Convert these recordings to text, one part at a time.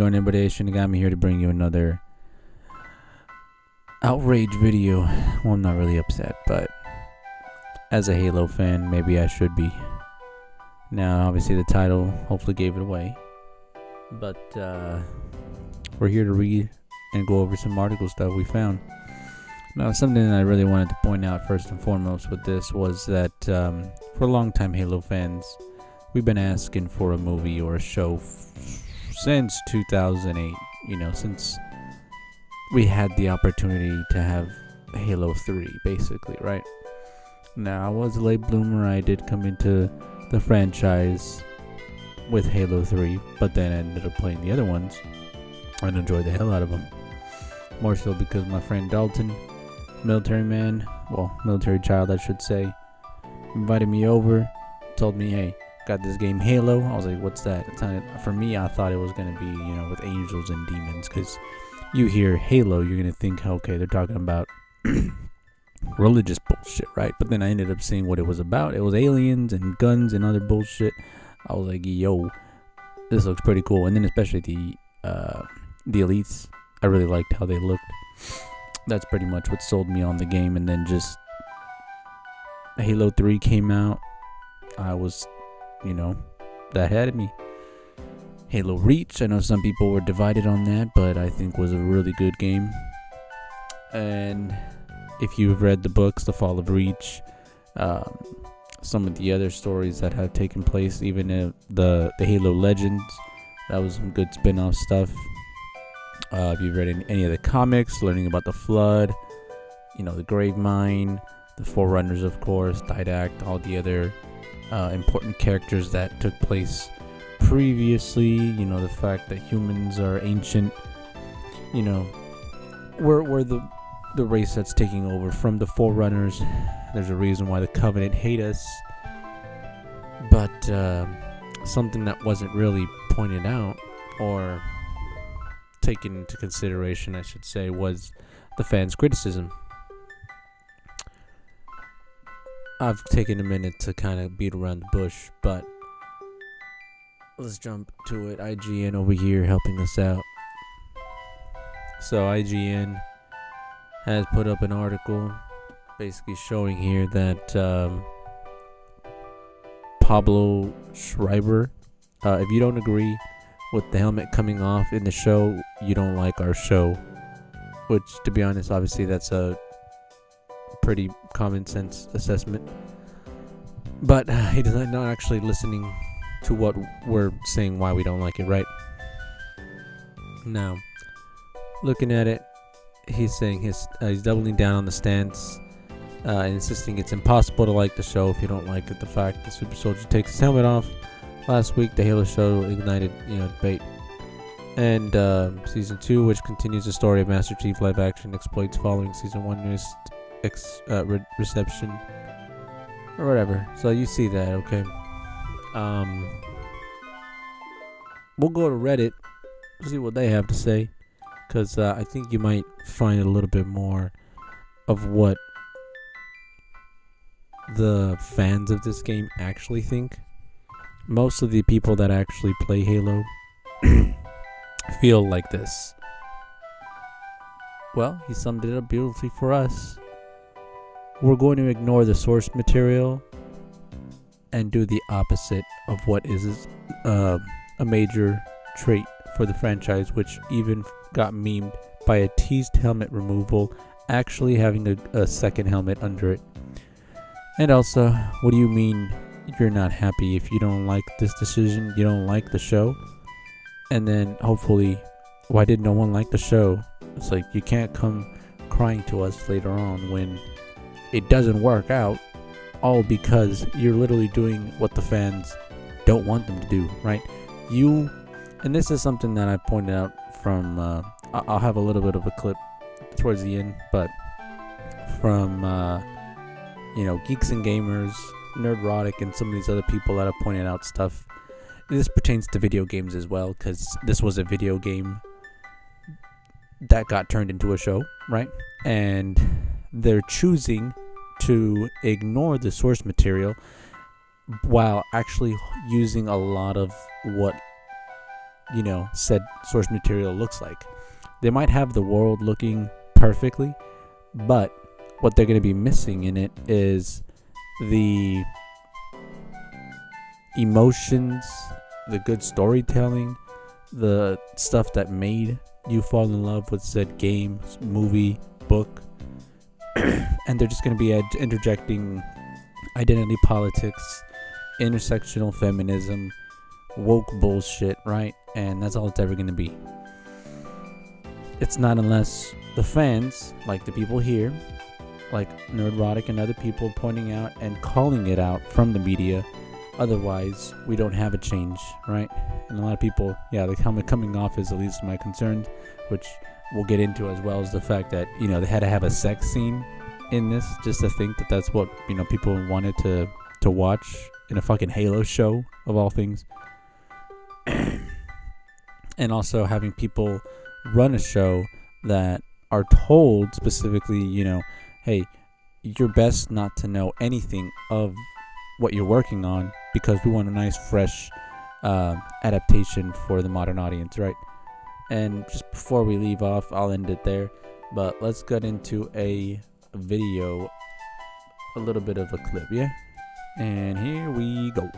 going, everybody? Shouldn't got me here to bring you another outrage video. Well, I'm not really upset, but as a Halo fan, maybe I should be. Now, obviously, the title hopefully gave it away, but we're here to read and go over some articles that we found. Now, something that I really wanted to point out first and foremost with this was that for longtime Halo fans, we've been asking for a movie or a show since 2008, since we had the opportunity to have Halo 3, basically, right? Now, I was a late bloomer. I did come into the franchise with Halo 3, but then I ended up playing the other ones and enjoyed the hell out of them. More so because my friend Dalton, military child, I should say, invited me over, told me, hey, got this game Halo. I was like, what's that? For me, I thought it was going to be, with angels and demons, because you hear Halo, you're going to think, okay, they're talking about religious bullshit, right? But then I ended up seeing what it was about. It was aliens and guns and other bullshit. I was like, yo, this looks pretty cool. And then especially the elites, I really liked how they looked. That's pretty much what sold me on the game. And then just Halo 3 came out. I was, that had me. Halo Reach, I know some people were divided on that, but I think was a really good game. And if you've read the books, The Fall of Reach, some of the other stories that have taken place, even the Halo Legends, that was some good spin-off stuff. If you've read any of the comics, learning about the Flood, the Grave Mine, the Forerunners, of course, Didact, all the other important characters that took place previously, the fact that humans are ancient, we're the race that's taking over from the Forerunners. There's a reason why the Covenant hate us, but something that wasn't really pointed out or taken into consideration, I should say, was the fans' criticism. I've taken a minute to kind of beat around the bush, but let's jump to it. IGN over here helping us out. So IGN has put up an article basically showing here that Pablo Schreiber, if you don't agree with the helmet coming off in the show, you don't like our show. Which, to be honest, obviously that's a pretty common sense assessment. But he does not actually listening to what we're saying why we don't like it, right? Now, looking at it, he's saying he's doubling down on the stance and insisting it's impossible to like the show if you don't like it. The fact that Super Soldier takes his helmet off. Last week, the Halo show ignited, debate. And Season 2, which continues the story of Master Chief live action exploits following Season 1 reception. Or whatever. So you see that, okay? We'll go to Reddit, see what they have to say. Because I think you might find a little bit more of what the fans of this game actually think. Most of the people that actually play Halo feel like this. Well, he summed it up beautifully for us. We're going to ignore the source material and do the opposite of what is a major trait for the franchise, which even got memed by a teased helmet removal, actually having a second helmet under it. And also, what do you mean you're not happy if you don't like this decision, you don't like the show? And then hopefully, why did no one like the show? It's like you can't come crying to us later on when it doesn't work out, all because you're literally doing what the fans don't want them to do, right? And this is something that I pointed out from, I'll have a little bit of a clip towards the end, but from, Geeks and Gamers, Nerdrotic, and some of these other people that have pointed out stuff. This pertains to video games as well, because this was a video game that got turned into a show, right? And they're choosing to ignore the source material while actually using a lot of what said source material looks like. They might have the world looking perfectly, but what they're going to be missing in it is the emotions, the good storytelling, the stuff that made you fall in love with said game, movie, book. And they're just going to be interjecting identity politics, intersectional feminism, woke bullshit, right? And that's all it's ever going to be. It's not unless the fans, like the people here, like Nerdrotic and other people, pointing out and calling it out from the media. Otherwise, we don't have a change, right? And a lot of people, the helmet coming off is the least of my concerns, which we'll get into, as well as the fact that, they had to have a sex scene in this, just to think that that's what, people wanted to watch in a fucking Halo show, of all things. And also having people run a show that are told specifically, hey, you're best not to know anything of what you're working on, because we want a nice fresh adaptation for the modern audience, right? And just before we leave off, I'll end it there, but let's get into a video, a little bit of a clip, yeah? And here we go.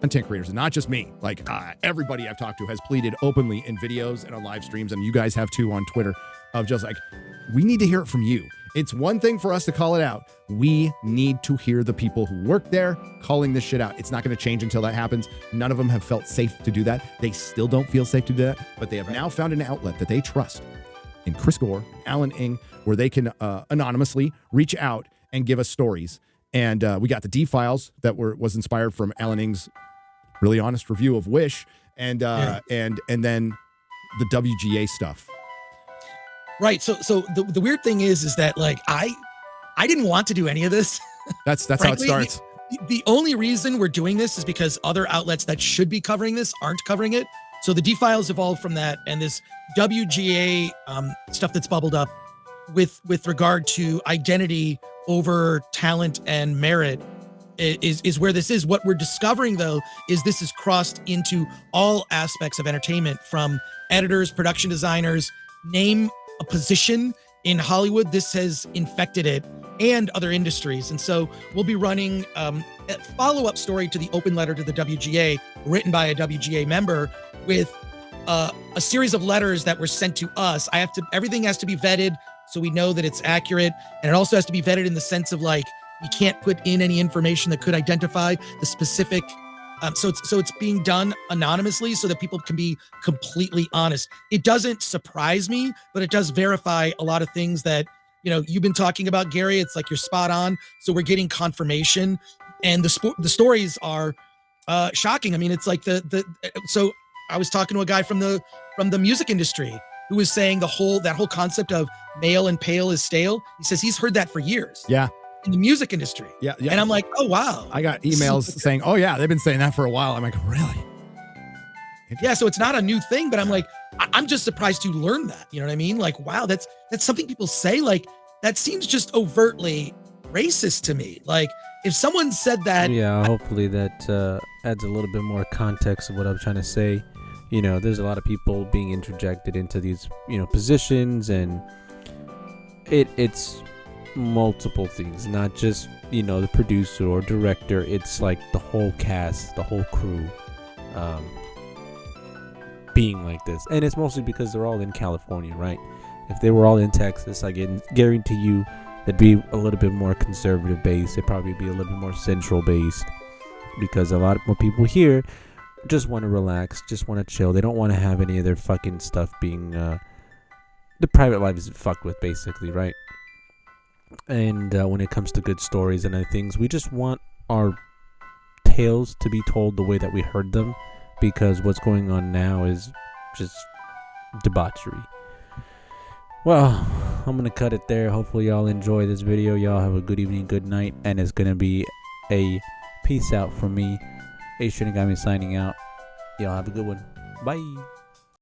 Content creators, and not just me, like everybody I've talked to has pleaded openly in videos and on live streams, and you guys have too on Twitter, of just like, we need to hear it from you. It's one thing for us to call it out. We need to hear the people who work there calling this shit out. It's not going to change until that happens. None of them have felt safe to do that. They still don't feel safe to do that, but they have now found an outlet that they trust in Chris Gore, Alan Ng, where they can anonymously reach out and give us stories. And we got the D files that was inspired from Alan Ng's really honest review of Wish, and then the WGA stuff. Right. So the weird thing is that, like, I didn't want to do any of this. That's frankly, how it starts. The only reason we're doing this is because other outlets that should be covering this aren't covering it. So the D files evolved from that, and this WGA stuff that's bubbled up with regard to identity over talent and merit is where this is. What we're discovering, though, is this is crossed into all aspects of entertainment, from editors, production designers, name a position in Hollywood. This has infected it, and other industries. And so we'll be running a follow-up story to the open letter to the WGA, written by a WGA member, with a series of letters that were sent to us. Everything has to be vetted so we know that it's accurate, and it also has to be vetted in the sense of, like, you can't put in any information that could identify the specific. So it's being done anonymously so that people can be completely honest. It doesn't surprise me, but it does verify a lot of things that, you've been talking about, Gary. It's like you're spot on. So we're getting confirmation, and the stories are shocking. I mean, it's like so I was talking to a guy from the music industry who was saying that whole concept of male and pale is stale. He says he's heard that for years. Yeah. In the music industry. Yeah. And I'm like, oh, wow. I got emails saying, oh yeah, they've been saying that for a while. I'm like, really? Yeah. So it's not a new thing, but I'm like, I'm just surprised to learn that. You know what I mean? Like, wow, that's something people say. Like, that seems just overtly racist to me. Like, if someone said that. Yeah, hopefully that adds a little bit more context of what I'm trying to say. There's a lot of people being interjected into these, positions, and it's multiple things, not just, the producer or director. It's like the whole cast, the whole crew being like this. And it's mostly because they're all in California, right? If they were all in Texas, I guarantee you they'd be a little bit more conservative based. They'd probably be a little bit more central based, because a lot more people here just want to relax, just want to chill. They don't want to have any of their fucking stuff being the private life is fucked with, basically, right? And when it comes to good stories and other things, we just want our tales to be told the way that we heard them, because what's going on now is just debauchery. Well, I'm gonna cut it there. Hopefully y'all enjoy this video. Y'all have a good evening, good night, and it's gonna be a peace out from me. Hey, Shinigami signing out. Y'all have a good one. Bye.